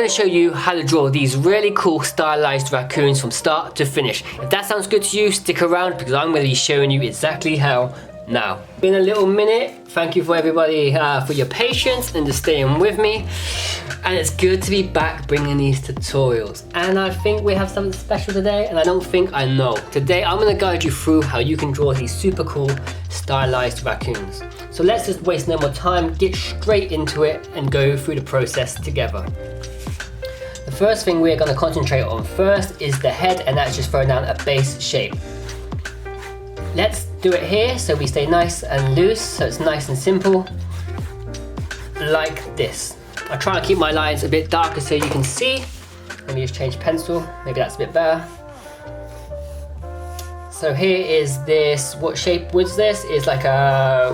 going to show you how to draw these really cool stylized raccoons from start to finish. If that sounds good to you, stick around because I'm going to be showing you exactly how now. Been a little minute. Thank you for everybody for your patience and just staying with me. And it's good to be back bringing these tutorials. And I think we have something special today, and I don't think I know. Today I'm going to guide you through how you can draw these super cool stylized raccoons. So let's just waste no more time, get straight into it and go through the process together. The first thing we're going to concentrate on first is the head, and that's just throwing down a base shape. Let's do it here so we stay nice and loose, so it's nice and simple, like this. I try and keep my lines a bit darker so you can see. Let me just change pencil, maybe that's a bit better. So here is this, what shape was this? It's like a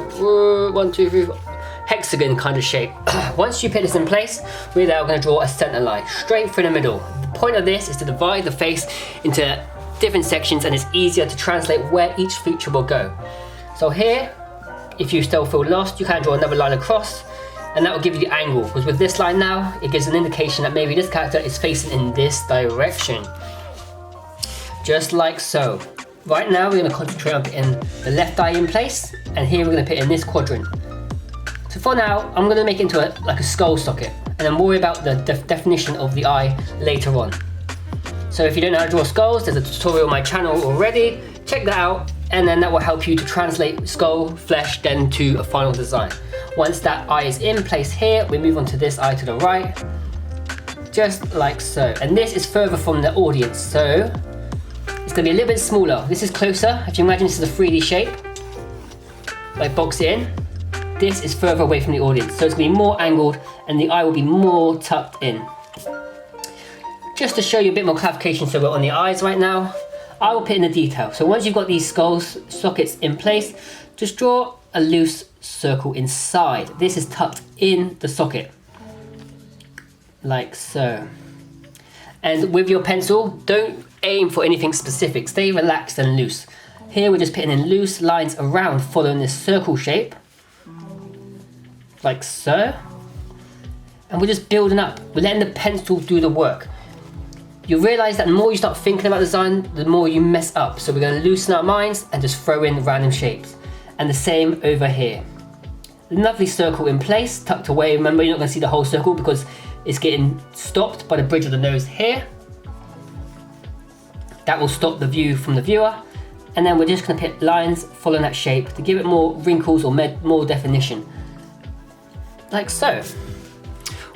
1, 2, 3, 4, hexagon kind of shape. Once you put this in place, we're now going to draw a center line straight through the middle. The point of this is to divide the face into different sections, and it's easier to translate where each feature will go. So here, if you still feel lost, you can draw another line across, and that will give you the angle, because with this line now, it gives an indication that maybe this character is facing in this direction. Just like so. Right now, we're going to concentrate on putting the left eye in place, and here we're going to put in this quadrant. So for now, I'm going to make it into like a skull socket, and then worry about the definition of the eye later on. So if you don't know how to draw skulls, there's a tutorial on my channel already. Check that out, and then that will help you to translate skull, flesh, then to a final design. Once that eye is in place here, we move on to this eye to the right, just like so. And this is further from the audience, so it's going to be a little bit smaller. This is closer. If you imagine this is a 3D shape, like box it in, this is further away from the audience. So it's going to be more angled and the eye will be more tucked in. Just to show you a bit more clarification, so we're on the eyes right now, I will put in the detail. So once you've got these skull sockets in place, just draw a loose circle inside. This is tucked in the socket, like so. And with your pencil, don't aim for anything specific, stay relaxed and loose. Here we're just putting in loose lines around following this circle shape, like so. And we're just building up, we're letting the pencil do the work. You'll realise that the more you start thinking about design, the more you mess up. So we're going to loosen our minds and just throw in random shapes. And the same over here. Lovely circle in place, tucked away. Remember, you're not going to see the whole circle because it's getting stopped by the bridge of the nose here. That will stop the view from the viewer. And then we're just going to put lines following that shape to give it more wrinkles or more definition. Like so.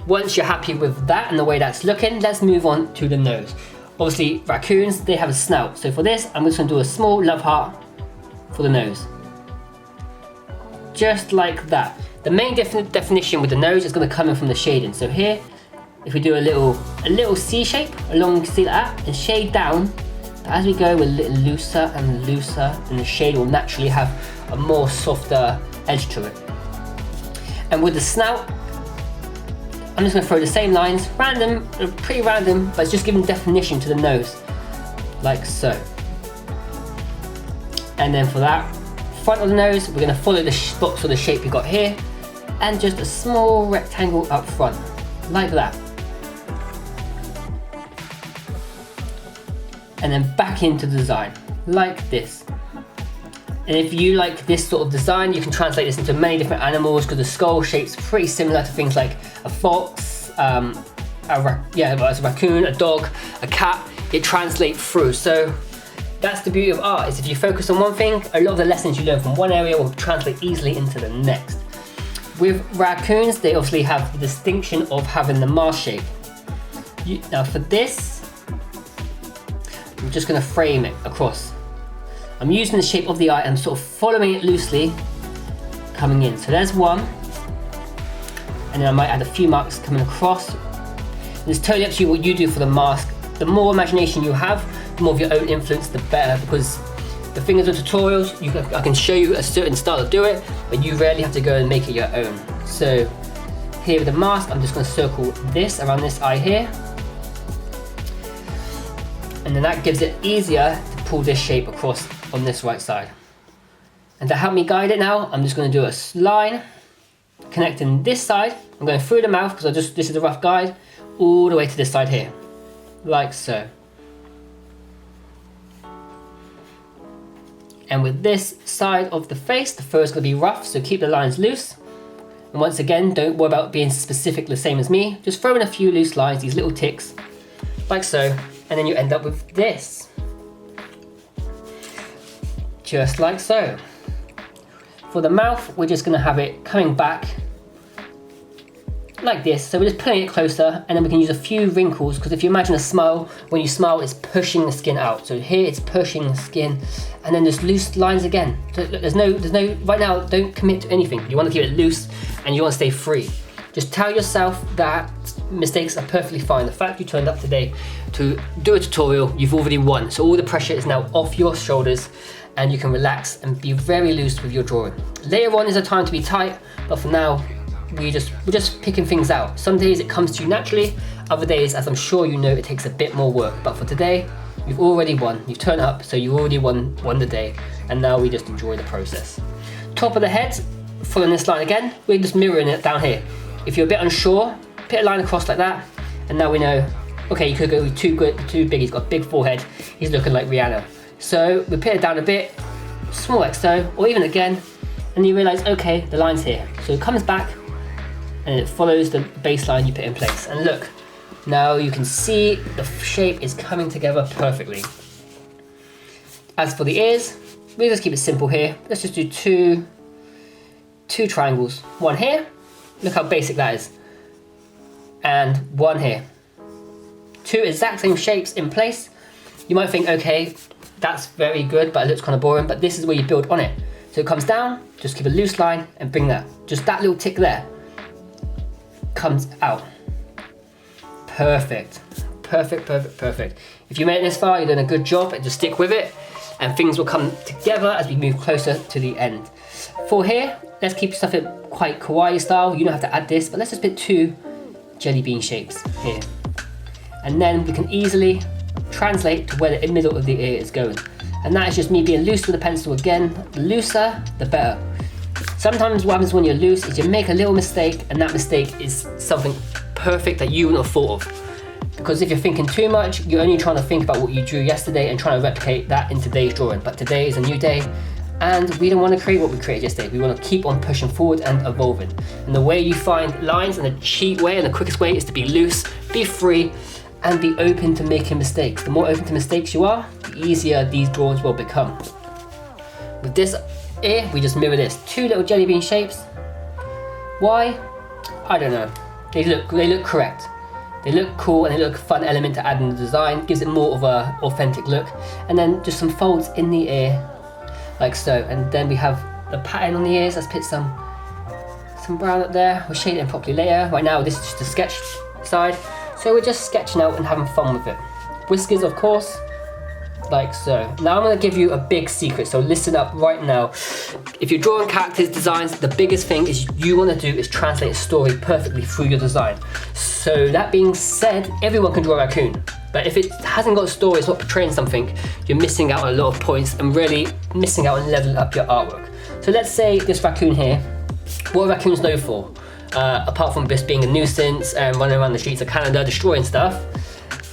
Once you're happy with that and the way that's looking, let's move on to the nose. Obviously, raccoons, they have a snout. So for this, I'm just going to do a small love heart for the nose. Just like that. The main definition with the nose is going to come in from the shading. So here, if we do a little C shape, a long C like that, and shade down, as we go, we're a little looser and looser, and the shade will naturally have a more softer edge to it. And with the snout, I'm just going to throw the same lines, random, pretty random, but it's just giving definition to the nose, like so. And then for that front of the nose, we're going to follow the spots or the shape we got here, and just a small rectangle up front, like that. And then back into the design, like this. And if you like this sort of design, you can translate this into many different animals because the skull shape's pretty similar to things like a fox, a raccoon, a dog, a cat. It translates through. So that's the beauty of art, is if you focus on one thing, a lot of the lessons you learn from one area will translate easily into the next. With raccoons, they obviously have the distinction of having the mask shape. Now for this, I'm just going to frame it across. I'm using the shape of the eye and sort of following it loosely, coming in. So there's one, and then I might add a few marks coming across. And it's totally up to you what you do for the mask. The more imagination you have, the more of your own influence, the better, because the thing is with tutorials, I can show you a certain style to do it, but you rarely have to go and make it your own. So here with the mask, I'm just going to circle this around this eye here. And then that gives it easier to pull this shape across on this right side. And to help me guide it now, I'm just going to do a line connecting this side. I'm going through the mouth because this is a rough guide, all the way to this side here, like so. And with this side of the face, the fur is going to be rough, so keep the lines loose. And once again, don't worry about being specific the same as me. Just throw in a few loose lines, these little ticks, like so, and then you end up with this. Just like so. For the mouth, we're just going to have it coming back like this, so we're just pulling it closer, and then we can use a few wrinkles, because if you imagine a smile, when you smile it's pushing the skin out, so here it's pushing the skin, and then there's loose lines again. So look, there's no right now, don't commit to anything. You want to keep it loose and you want to stay free. Just tell yourself that mistakes are perfectly fine. The fact you turned up today to do a tutorial, you've already won, so all the pressure is now off your shoulders and you can relax and be very loose with your drawing. Later on is a time to be tight, but for now we're just picking things out. Some days it comes to you naturally, other days, as I'm sure you know, it takes a bit more work. But for today, you've already won. You've turned up, so you already won the day, and now we just enjoy the process. Top of the head, following this line again, we're just mirroring it down here. If you're a bit unsure, put a line across like that, and now we know, okay, you could go too big, he's got a big forehead, he's looking like Rihanna. So we put it down a bit, small like so, or even again, and you realise, okay, the line's here. So it comes back, and it follows the baseline you put in place. And look, now you can see the shape is coming together perfectly. As for the ears, we'll just keep it simple here. Let's just do two triangles. One here, look how basic that is. And one here. Two exact same shapes in place. You might think, okay, that's very good, but it looks kind of boring, but this is where you build on it. So it comes down, just keep a loose line and bring that. Just that little tick there comes out. Perfect. Perfect, perfect, perfect. If you made it this far, you're doing a good job, and just stick with it, and things will come together as we move closer to the end. For here, let's keep stuff quite kawaii style. You don't have to add this, but let's just put two jelly bean shapes here. And then we can easily translate to where the middle of the ear is going. And that is just me being loose with the pencil again. The looser, the better. Sometimes what happens when you're loose is you make a little mistake, and that mistake is something perfect that you wouldn't have thought of. Because if you're thinking too much, you're only trying to think about what you drew yesterday and trying to replicate that in today's drawing. But today is a new day, and we don't want to create what we created yesterday. We want to keep on pushing forward and evolving. And the way you find lines, and the cheap way and the quickest way, is to be loose, be free, and be open to making mistakes. The more open to mistakes you are, the easier these drawings will become. With this ear, we just mirror this. Two little jelly bean shapes. Why? I don't know. They look correct. They look cool, and they look a fun element to add in the design. Gives it more of a authentic look. And then just some folds in the ear, like so. And then we have the pattern on the ears. Let's put some brown up there. We'll shade it in properly later. Right now, this is just a sketch side. So we're just sketching out and having fun with it. Whiskers, of course, like so. Now I'm going to give you a big secret, so listen up right now. If you're drawing characters, designs, the biggest thing is you want to do is translate a story perfectly through your design. So that being said, everyone can draw a raccoon, but if it hasn't got a story, it's not portraying something, you're missing out on a lot of points and really missing out on leveling up your artwork. So let's say this raccoon here, what are raccoons known for? Apart from just being a nuisance and running around the streets of Canada destroying stuff,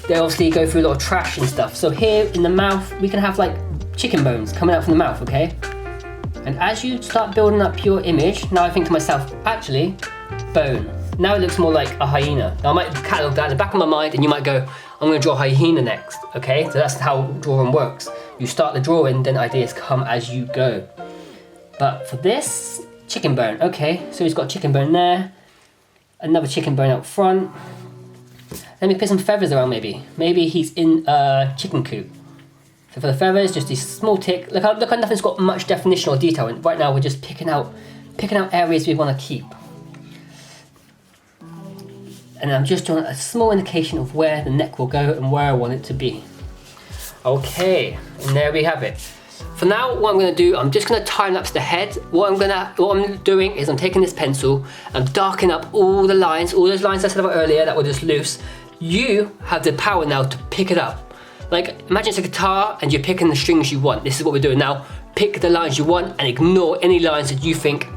they obviously go through a lot of trash and stuff. So here in the mouth, we can have like chicken bones coming out from the mouth, okay? And as you start building up your image, now I think to myself, actually, bone. Now it looks more like a hyena. Now I might catalogue that in the back of my mind, and you might go, I'm going to draw a hyena next, okay? So that's how drawing works. You start the drawing, then ideas come as you go. But for this, chicken bone, okay, so he's got a chicken bone there, another chicken bone out front. Let me put some feathers around maybe. Maybe he's in a chicken coop. So for the feathers, just this small tick. Look how nothing's got much definition or detail. And right now we're just picking out areas we want to keep. And I'm just drawing a small indication of where the neck will go and where I want it to be. Okay, and there we have it. For now, what I'm going to do, I'm just going to time lapse the head. What I'm doing is I'm taking this pencil, I'm darkening up all the lines, all those lines I said about earlier that were just loose. You have the power now to pick it up. Like, imagine it's a guitar and you're picking the strings you want. This is what we're doing now. Pick the lines you want and ignore any lines that you think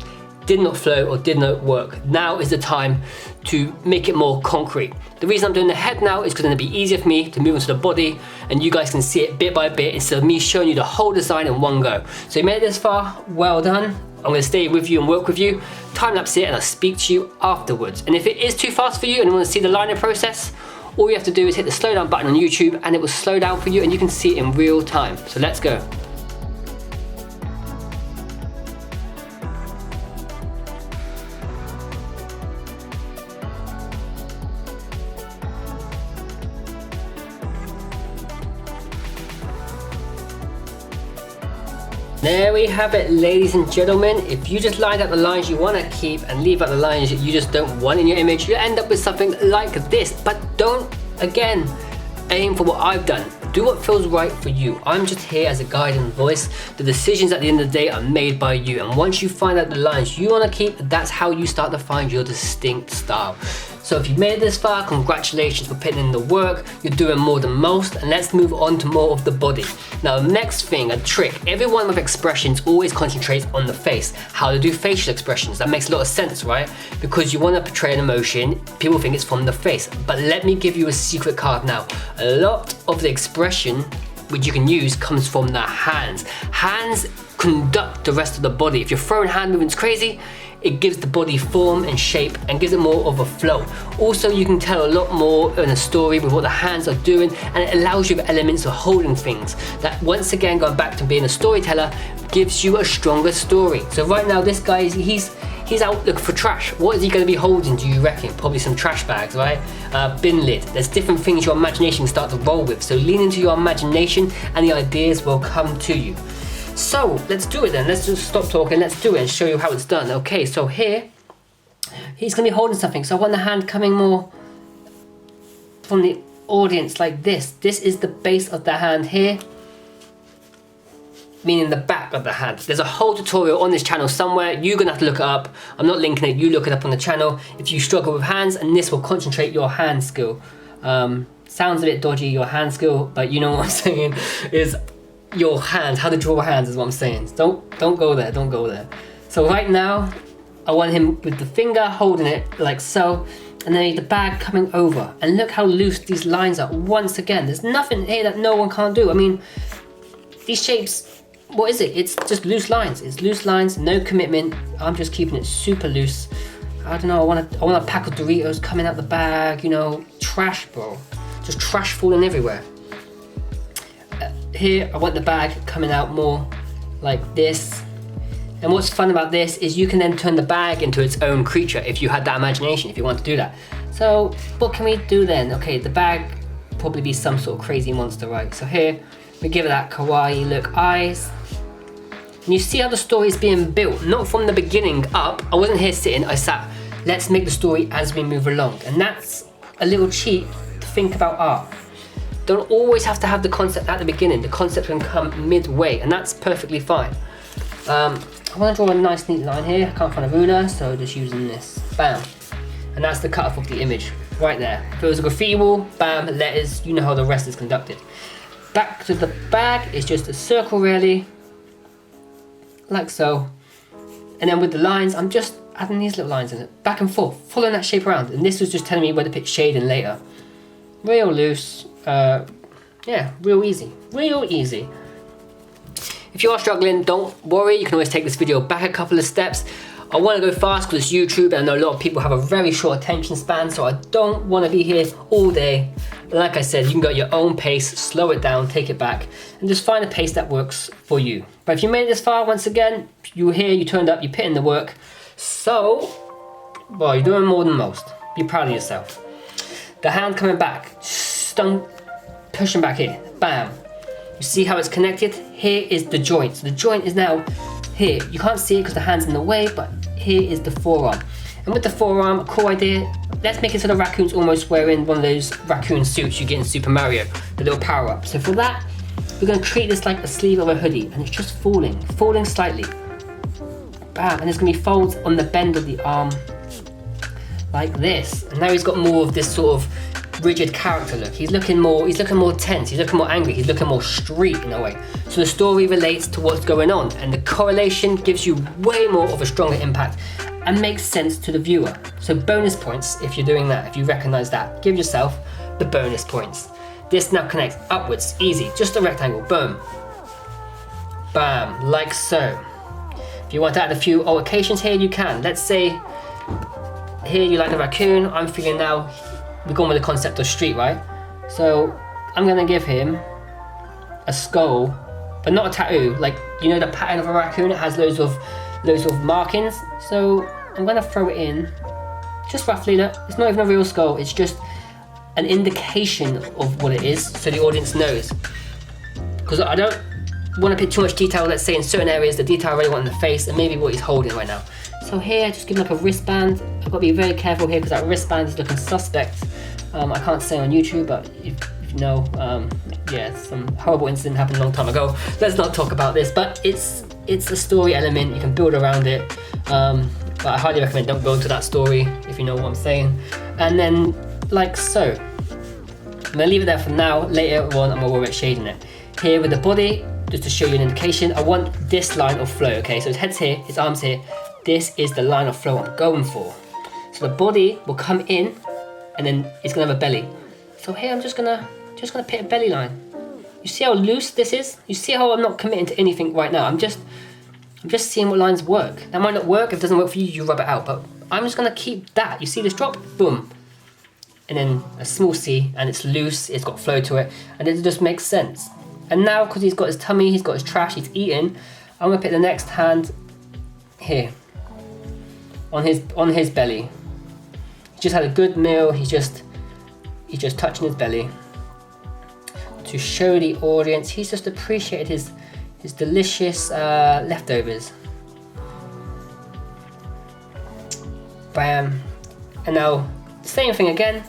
did not flow or did not work. Now is the time to make it more concrete. The reason I'm doing the head now is because it'll be easier for me to move into the body and you guys can see it bit by bit instead of me showing you the whole design in one go. So you made it this far, well done. I'm gonna stay with you and work with you, time lapse it, and I'll speak to you afterwards. And if it is too fast for you and you wanna see the liner process, all you have to do is hit the slow down button on YouTube and it will slow down for you and you can see it in real time. So let's go. There we have it, ladies and gentlemen. If you just line up the lines you want to keep and leave out the lines that you just don't want in your image, you end up with something like this. But don't, again, aim for what I've done. Do what feels right for you. I'm just here as a guiding voice. The decisions at the end of the day are made by you. And once you find out the lines you want to keep, that's how you start to find your distinct style. So if you've made it this far, congratulations for putting in the work. You're doing more than most, and let's move on to more of the body. Now, next thing, a trick. Everyone with expressions always concentrates on the face. How to do facial expressions. That makes a lot of sense, right? Because you want to portray an emotion, people think it's from the face. But let me give you a secret card now. A lot of the expression which you can use comes from the hands. Hands conduct the rest of the body. If you're throwing hand movements crazy, it gives the body form and shape and gives it more of a flow. Also, you can tell a lot more in a story with what the hands are doing, and it allows you with elements of holding things. That, once again, going back to being a storyteller, gives you a stronger story. So right now, this guy, he's out looking for trash. What is he going to be holding, do you reckon? Probably some trash bags, right? Bin lid. There's different things your imagination can start to roll with. So lean into your imagination and the ideas will come to you. So let's do it then. Let's just stop talking. Let's do it and show you how it's done. Okay, so here, he's going to be holding something. So I want the hand coming more from the audience like this. This is the base of the hand here, meaning the back of the hand. There's a whole tutorial on this channel somewhere. You're gonna have to look it up. I'm not linking it, you look it up on the channel if you struggle with hands, and this will concentrate your hand skill. Sounds a bit dodgy, your hand skill, but you know what I'm saying, is your hands, how to draw hands is what I'm saying. Don't go there, don't go there. So right now, I want him with the finger holding it like so, and then the bag coming over. And look how loose these lines are. Once again, there's nothing here that no one can't do. I mean, these shapes, what is it? It's just loose lines. It's loose lines, no commitment. I'm just keeping it super loose. I don't know, I want a pack of Doritos coming out the bag, you know, trash, bro. Just trash falling everywhere. Here, I want the bag coming out more like this. And what's fun about this is you can then turn the bag into its own creature if you had that imagination, if you want to do that. So what can we do then? Okay, the bag probably be some sort of crazy monster, right? So here, we give it that kawaii look eyes. And you see how the story is being built, not from the beginning up. I wasn't here sitting, I sat, let's make the story as we move along. And that's a little cheat to think about art. Don't always have to have the concept at the beginning. The concept can come midway, and that's perfectly fine. I want to draw a nice neat line here. I can't find a ruler, so just using this. Bam. And that's the cut off of the image, right there. If it was a graffiti wall, bam, letters, you know how the rest is conducted. Back to the bag is just a circle really, like so. And then with the lines, I'm just adding these little lines in it, back and forth, following that shape around. And this was just telling me where to put shading later. Real loose, yeah, real easy, real easy. If you are struggling, don't worry, you can always take this video back a couple of steps. I want to go fast because it's YouTube and I know a lot of people have a very short attention span, so I don't want to be here all day. Like I said, you can go at your own pace, slow it down, take it back, and just find a pace that works for you. But if you made it this far, once again, you were here, you turned up, you put in the work. So, well, you're doing more than most. Be proud of yourself. The hand coming back, pushing back here, bam. You see how it's connected? Here is the joint. So the joint is now here. You can't see it because the hand's in the way, but here is the forearm. And with the forearm, a cool idea, let's make it so the raccoon's almost wearing one of those raccoon suits you get in Super Mario, the little power up. So for that, we're gonna treat this like a sleeve of a hoodie, and it's just falling slightly. Bam, and there's gonna be folds on the bend of the arm, like this. And now he's got more of this sort of rigid character look. He's looking more tense, he's looking more angry, he's looking more street in a way. So the story relates to what's going on, and the correlation gives you way more of a stronger impact and makes sense to the viewer. So bonus points if you're doing that, if you recognize that, give yourself the bonus points. This now connects upwards, easy, just a rectangle, boom. Bam, like so. If you want to add a few altercations here, you can. Let's say here you like a raccoon, I'm feeling now, we're going with the concept of street, right? So I'm gonna give him a skull, but not a tattoo, like, you know the pattern of a raccoon, it has loads of markings. So I'm gonna throw it in, just roughly, look, it's not even a real skull, it's just an indication of what it is, so the audience knows. Because I don't want to put too much detail, let's say in certain areas, the detail I really want in the face, and maybe what he's holding right now. So here, just giving up a wristband. I've got to be very careful here because that wristband is looking suspect. I can't say on YouTube, but if you know, yeah, some horrible incident happened a long time ago. Let's not talk about this, but it's a story element, you can build around it. But I highly recommend don't build to that story, if you know what I'm saying. And then, like so. I'm gonna leave it there for now. Later on, I'm gonna worry about shading it. Here with the body, just to show you an indication, I want this line of flow, okay? So his head's here, his arm's here. This is the line of flow I'm going for. So the body will come in, and then it's gonna have a belly. So here I'm just gonna put a belly line. You see how loose this is? You see how I'm not committing to anything right now? I'm just seeing what lines work. That might not work. If it doesn't work for you, you rub it out. But I'm just gonna keep that. You see this drop? Boom. And then a small C, and it's loose, it's got flow to it, and it just makes sense. And now, because he's got his tummy, he's got his trash, he's eating, I'm gonna put the next hand here, on his belly. He just had a good meal, he's just touching his belly. To show the audience, he's just appreciated his delicious leftovers. Bam. And now, same thing again,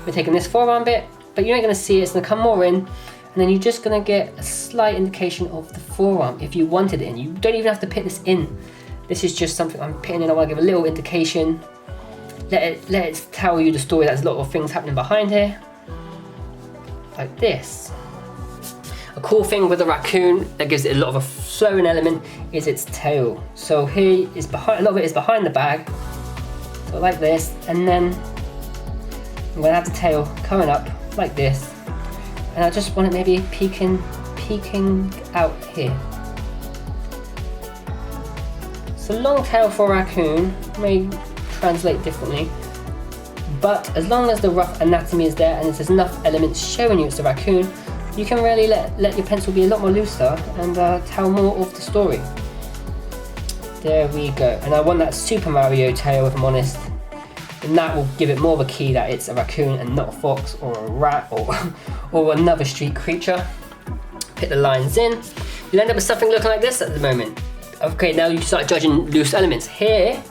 we're taking this forearm bit, but you ain't gonna see it, it's gonna come more in, and then you're just gonna get a slight indication of the forearm if you wanted it in. You don't even have to put this in. This is just something I'm putting in. I wanna give a little indication. Let it tell you the story. There's a lot of things happening behind here. Like this. A cool thing with the raccoon that gives it a lot of a flowing element is its tail. So here is behind, a lot of it is behind the bag. So like this, and then I'm gonna have the tail coming up like this, and I just want it maybe peeking out here. So long tail for a raccoon may translate differently, but as long as the rough anatomy is there and there's enough elements showing you it's a raccoon, you can really let your pencil be a lot more looser and tell more of the story. There we go, and I want that Super Mario tail if I'm honest. And that will give it more of a key that it's a raccoon and not a fox or a rat or another street creature. Put the lines in. You'll end up with something looking like this at the moment. Okay, now you start judging loose elements. Here,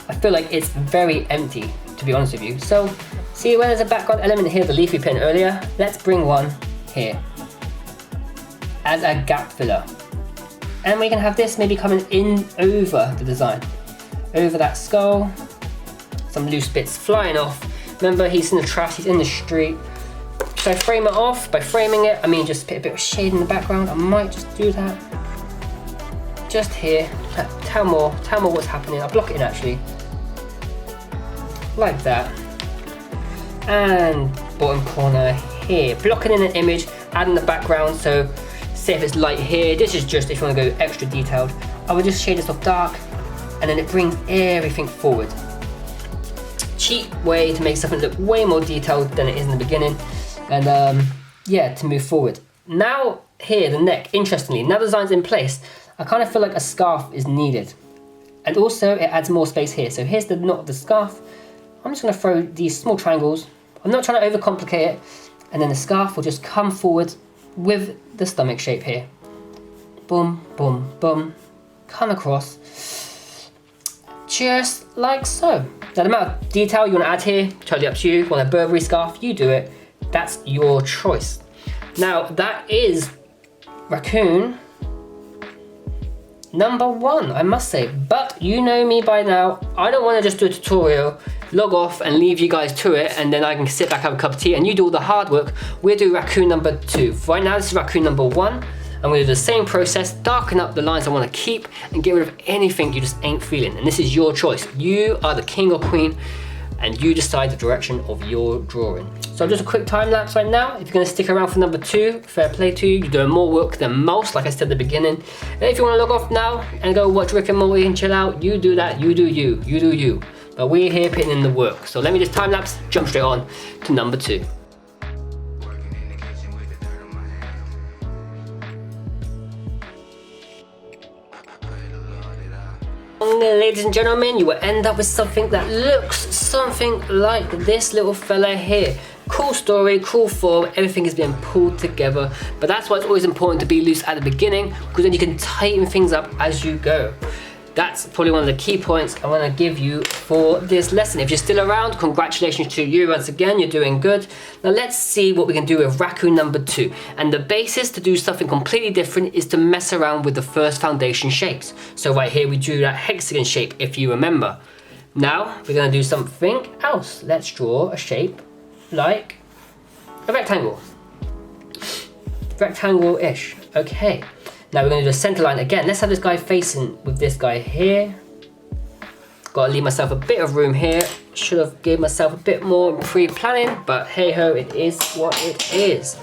I feel like it's very empty, to be honest with you. So, see where there's a background element here, the leaf we put in earlier? Let's bring one here as a gap filler. And we can have this maybe coming in over the design, over that skull. Some loose bits flying off. Remember, he's in the trash, he's in the street. Should I frame it off? By framing it, I mean just put a bit of shade in the background. I might just do that. Just here. Tell more what's happening. I'll block it in actually. Like that. And bottom corner here. Blocking in an image, adding the background. So say if it's light here, this is just if you want to go extra detailed. I would just shade this off dark, and then it brings everything forward. Cheap way to make something look way more detailed than it is in the beginning, and yeah, to move forward. Now here, the neck, interestingly, now the design's in place, I kind of feel like a scarf is needed, and also it adds more space here. So here's the knot of the scarf. I'm just going to throw these small triangles. I'm not trying to overcomplicate it, and then the scarf will just come forward with the stomach shape here. Boom, boom, boom, come across, just like so. Now the amount of detail you want to add here, totally up to you. If you want a Burberry scarf, you do it. That's your choice. Now that is raccoon number 1, I must say. But you know me by now, I don't want to just do a tutorial log off and leave you guys to it, and then I can sit back, have a cup of tea, and you do all the hard work. We'll do raccoon number 2. Right now, this is raccoon number 1. I'm going to do the same process, darken up the lines I want to keep, and get rid of anything you just ain't feeling. And this is your choice. You are the king or queen, and you decide the direction of your drawing. So just a quick time lapse right now. If you're going to stick around for number 2, fair play to you. You're doing more work than most, like I said at the beginning. And if you want to log off now and go watch Rick and Morty and chill out, you do that. You do you. You do you. But we're here putting in the work. So let me just time lapse, jump straight on to number 2. Ladies and gentlemen, you will end up with something that looks something like this little fella here. Cool story, cool form, everything is being pulled together, but that's why it's always important to be loose at the beginning, because then you can tighten things up as you go. That's probably one of the key points I want to give you for this lesson. If you're still around, congratulations to you once again, you're doing good. Now let's see what we can do with raccoon number 2. And the basis to do something completely different is to mess around with the first foundation shapes. So right here we drew that hexagon shape, if you remember. Now we're going to do something else. Let's draw a shape like a rectangle. Rectangle-ish, okay. Now we're going to do a center line again. Let's have this guy facing with this guy here. Got to leave myself a bit of room here. Should have gave myself a bit more pre-planning, but hey ho, it is what it is.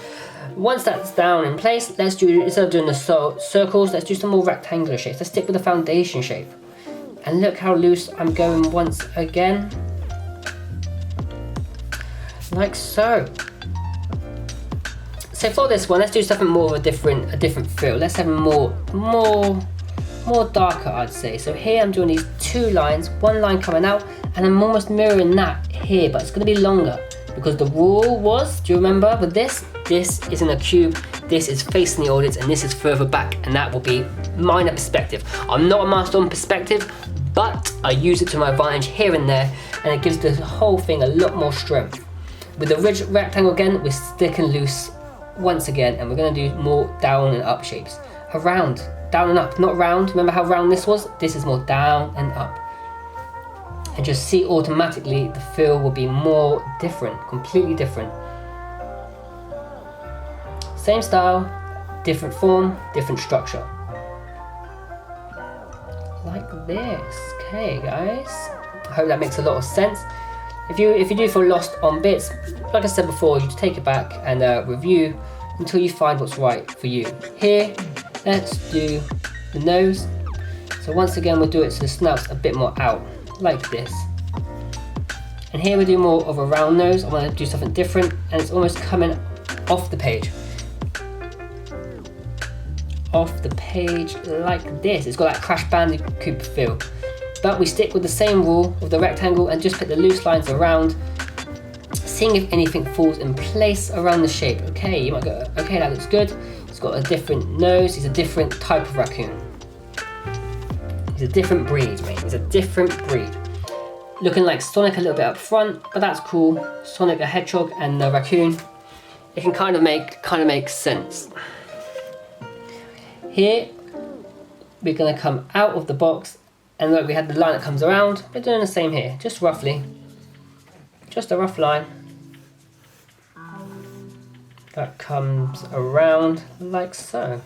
Once that's down in place, let's do, instead of doing the circles, let's do some more rectangular shapes. Let's stick with the foundation shape. And look how loose I'm going once again. Like so. So for this one, let's do something more of a different feel. Let's have more darker, I'd say. So here I'm doing these 2 lines, one line coming out, and I'm almost mirroring that here, but it's going to be longer because the rule was, do you remember with this is in a cube, this is facing the audience, and this is further back, and that will be minor perspective. I'm not a master on perspective, but I use it to my advantage here and there, and it gives the whole thing a lot more strength. With the ridge rectangle again, we're sticking loose once again, and we're going to do more down and up shapes. Around, down and up, not round. Remember how round this was? This is more down and up. And just see automatically the feel will be more different, completely different. Same style, different form, different structure. Like this. Okay guys, I hope that makes a lot of sense. If you do feel lost on bits, like I said before, you just take it back and review until you find what's right for you. Here, let's do the nose. So once again, we'll do it so the snout's a bit more out, like this. And here we do more of a round nose. I want to do something different, and it's almost coming off the page. Off the page like this. It's got that Crash Bandicoot feel. But we stick with the same rule of the rectangle and just put the loose lines around, seeing if anything falls in place around the shape. Okay, you might go, okay, that looks good. It's got a different nose, he's a different type of raccoon. He's a different breed, mate, he's a different breed. Looking like Sonic a little bit up front, but that's cool. Sonic the Hedgehog and the raccoon. It can kind of make sense. Here, we're gonna come out of the box. And look, we had the line that comes around. We're doing the same here, just roughly. Just a rough line. That comes around like so.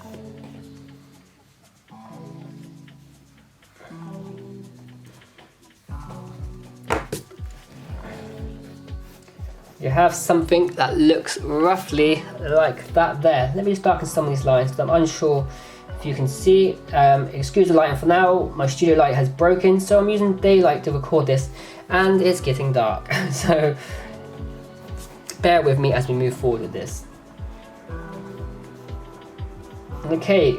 You have something that looks roughly like that there. Let me just darken some of these lines because I'm unsure if you can see. Excuse the lighting for now, my studio light has broken, so I'm using daylight to record this, and it's getting dark. So bear with me as we move forward with this. Okay,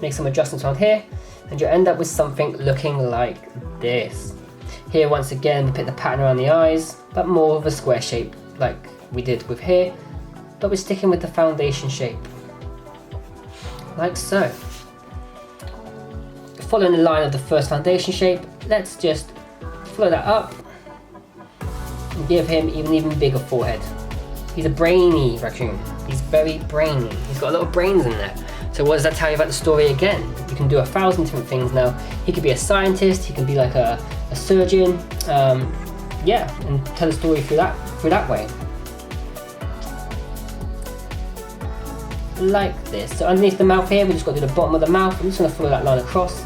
make some adjustments on here, and you'll end up with something looking like this. Here once again we put the pattern around the eyes, but more of a square shape like we did with here, but we're sticking with the foundation shape. Like so. Following the line of the first foundation shape, let's just follow that up and give him an even bigger forehead. He's a brainy raccoon. He's very brainy. He's got a lot of brains in there. So what does that tell you about the story again? You can do 1,000 different things now. He could be a scientist, he can be like a surgeon, yeah, and tell a story through that way. Like this. So underneath the mouth here, we just got to do the bottom of the mouth. I'm just going to follow that line across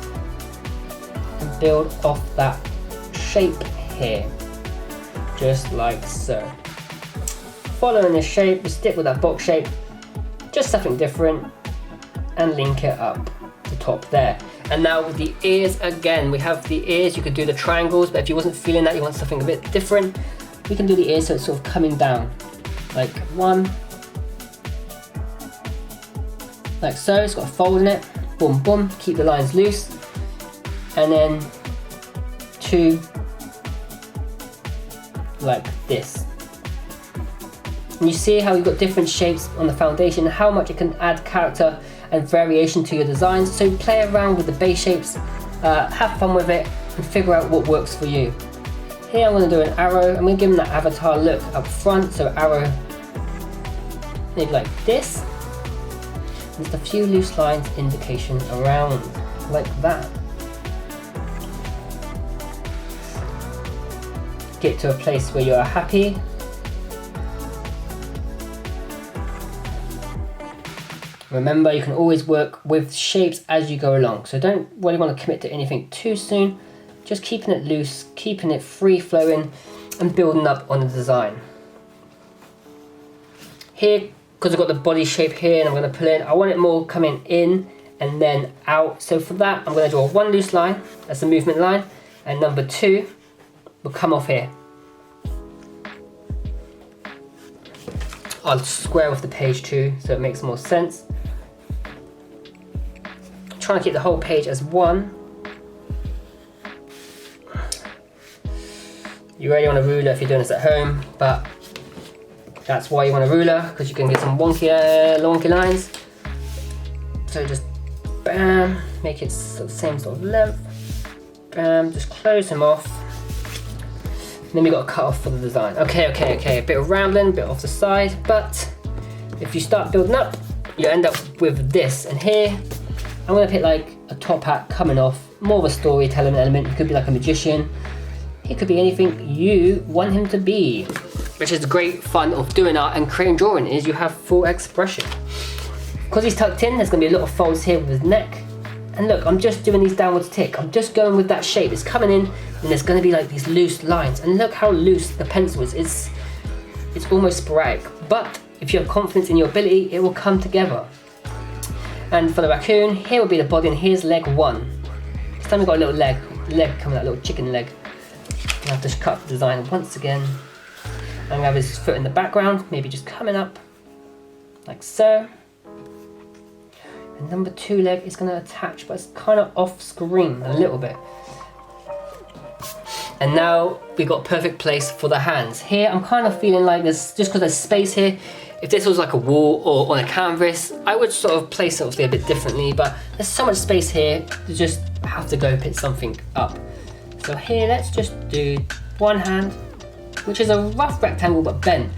and build off that shape here, just like so. Following this shape, we stick with that box shape, just something different, and link it up the top there. And now with the ears again, we have the ears. You could do the triangles, but if you wasn't feeling that, you want something a bit different, we can do the ears so it's sort of coming down, like one. Like so, it's got a fold in it, boom, boom, keep the lines loose, and then two, like this. And you see how you've got different shapes on the foundation, how much it can add character and variation to your designs. So play around with the base shapes, have fun with it, and figure out what works for you. Here I'm going to do an arrow, I'm going to give them that avatar look up front, so arrow, maybe like this. Just a few loose lines indication around, like that. Get to a place where you're happy. Remember, you can always work with shapes as you go along, so don't really want to commit to anything too soon. Just keeping it loose, keeping it free flowing, and building up on the design. Here, because I've got the body shape here and I'm going to pull in, I want it more coming in and then out. So for that, I'm going to draw one loose line, that's the movement line, and number two will come off here. I'll square off the page too, so it makes more sense. I'm trying to keep the whole page as one. You really want a ruler if you're doing this at home, but that's why you want a ruler, because you can get some wonky lines. So just bam, make it the same sort of length. Bam, just close them off. And then we got to cut off for the design. Okay, a bit of rambling, a bit off the side, but if you start building up, you end up with this. And here, I'm gonna pick like a top hat coming off, more of a storytelling element. He could be like a magician. He could be anything you want him to be. Which is the great fun of doing art and creating drawing, is you have full expression. Because he's tucked in, there's going to be a lot of folds here with his neck. And look, I'm just doing these downwards tick. I'm just going with that shape. It's coming in, and there's going to be like these loose lines. And look how loose the pencil is. It's almost sporadic. But if you have confidence in your ability, it will come together. And for the raccoon, here will be the body, and here's leg one. This time we've got a little leg coming out, a little chicken leg. I have to cut the design once again. I'm going to have his foot in the background, maybe just coming up, like so. And number two leg is going to attach, but it's kind of off screen a little bit. And now we've got perfect place for the hands. Here I'm kind of feeling like there's, just because there's space here, if this was like a wall or on a canvas, I would sort of place it obviously a bit differently, but there's so much space here, you just have to go pick something up. So here, let's just do one hand, which is a rough rectangle but bent.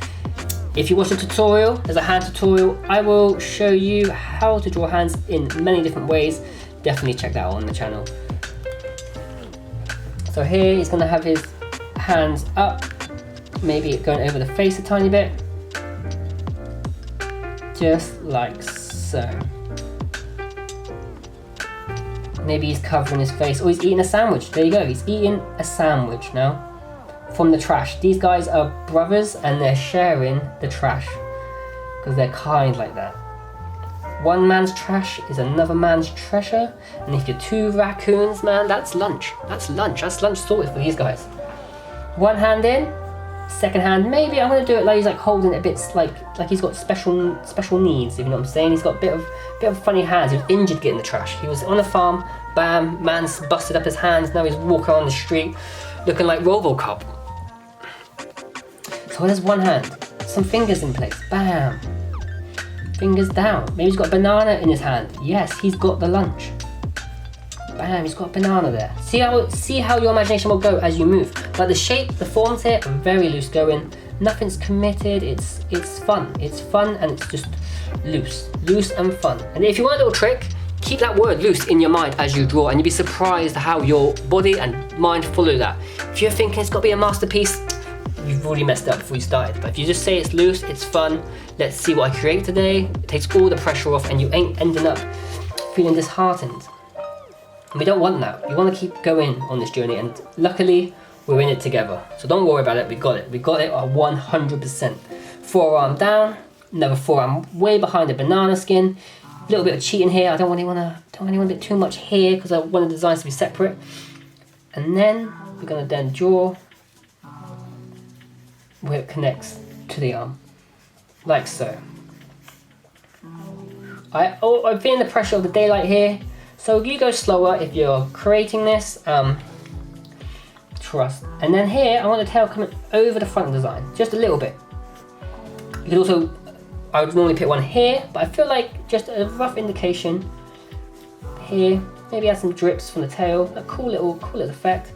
If you watch a tutorial, there's a hand tutorial, I will show you how to draw hands in many different ways. Definitely check that out on the channel. So here he's going to have his hands up, maybe going over the face a tiny bit, just like so. Maybe he's covering his face, or he's eating a sandwich. There you go, he's eating a sandwich now from the trash. These guys are brothers and they're sharing the trash because they're kind like that. One man's trash is another man's treasure, and if you're two raccoons, man, that's lunch. That's lunch sorted for these guys. One hand in, second hand, maybe I'm gonna do it like he's like holding it a bit like he's got special needs, if you know what I'm saying. He's got a bit of funny hands. He was injured getting the trash. He was on a farm, bam, man's busted up his hands, now he's walking on the street looking like RoboCop. So there's one hand, some fingers in place, bam. Fingers down. Maybe he's got a banana in his hand. Yes, he's got the lunch. Bam, he's got a banana there. See how your imagination will go as you move. Like the shape, the forms here are very loose going. Nothing's committed. It's fun. It's fun and it's just loose and fun. And if you want a little trick, keep that word loose in your mind as you draw, and you'll be surprised how your body and mind follow that. If you're thinking it's got to be a masterpiece, you've already messed up before you started. But if you just say it's loose, it's fun, let's see what I create today, it takes all the pressure off and you ain't ending up feeling disheartened. And we don't want that. We want to keep going on this journey, and luckily we're in it together. So don't worry about it, we got it. We got it at 100%. Forearm down, another forearm way behind the banana skin. A little bit of cheating here. I don't really want to do too much here because I want the designs to be separate. And then we're going to then draw where it connects to the arm, like so. I'm feeling the pressure of the daylight here, so you go slower if you're creating this. Trust. And then here I want the tail coming over the front design, just a little bit. You could also, I would normally pick one here, but I feel like just a rough indication here. Maybe add some drips from the tail, a cool little effect.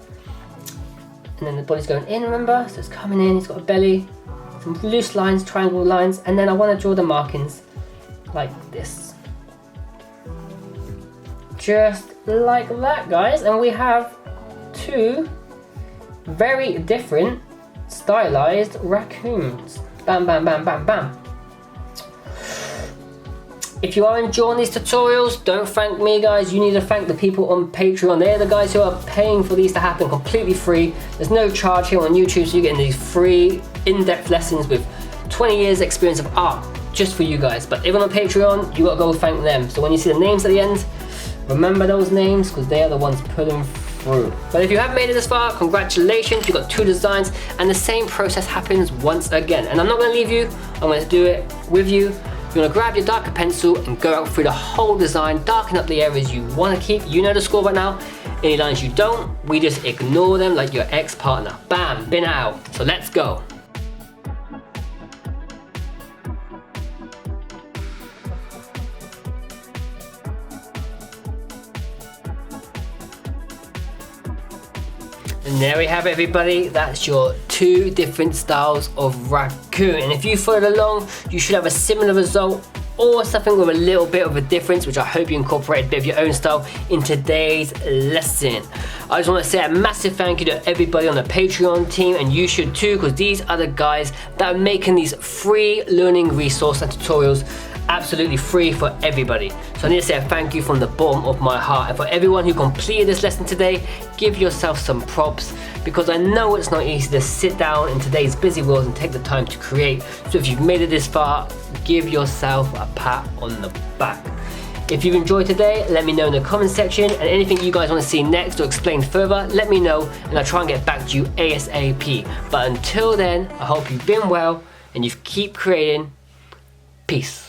And then the body's going in, remember? So it's coming in, it's got a belly, some loose lines, triangle lines, and then I want to draw the markings like this. Just like that, guys. And we have two very different stylized raccoons. Bam, bam, bam, bam, bam. If you are enjoying these tutorials, don't thank me, guys. You need to thank the people on Patreon. They're the guys who are paying for these to happen completely free. There's no charge here on YouTube, so you're getting these free in-depth lessons with 20 years experience of art just for you guys. But even on Patreon, you gotta go thank them. So when you see the names at the end, remember those names because they are the ones pulling through. But if you have made it this far, congratulations, you got 2 designs, and the same process happens once again. And I'm not gonna leave you, I'm gonna do it with you. You're gonna grab your darker pencil and go out through the whole design, darken up the areas you wanna keep. You know the score right now. Any lines you don't, we just ignore them like your ex-partner. Bam, bin out. So let's go. And there we have it, everybody. That's your 2 different styles of raccoon. And if you followed along, you should have a similar result or something with a little bit of a difference, which I hope you incorporated a bit of your own style in today's lesson. I just want to say a massive thank you to everybody on the Patreon team, and you should too, because these are the guys that are making these free learning resource and tutorials absolutely free for everybody. So I need to say a thank you from the bottom of my heart. And for everyone who completed this lesson today, give yourself some props, because I know it's not easy to sit down in today's busy world and take the time to create. So if you've made it this far, give yourself a pat on the back. If you've enjoyed today, let me know in the comment section, and anything you guys want to see next or explain further, let me know and I'll try and get back to you ASAP. But until then, I hope you've been well and you keep creating. Peace.